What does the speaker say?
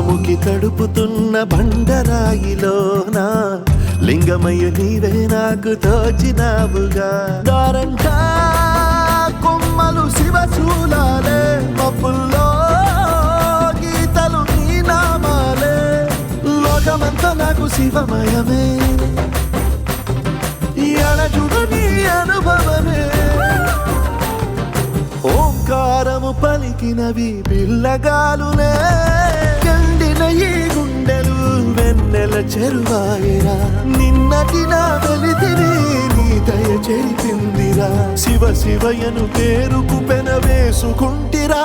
శ్వాసముకి తడుపుతున్న బండరాయిలోన లింగమయ్య నీవే నాకు తోచినావుగా. దారంటా కొమ్మలు శివశూలాలే, మబ్బుల్లో గీతలు నీ నామాలే, లోకమంతా నాకు శివమయమే, అణజుడు నీ అనుభవమే. ఓంకారము పలికినవి పిల్లగాలునే, కండిన ఈ గుండెలు వెన్నెల చెరువాయరా. నిన్నటి నా వెలితిని నీ దయ చెరిపిందిరా, శివ శివయను పేరుకు పెన వేసుకుంటిరా.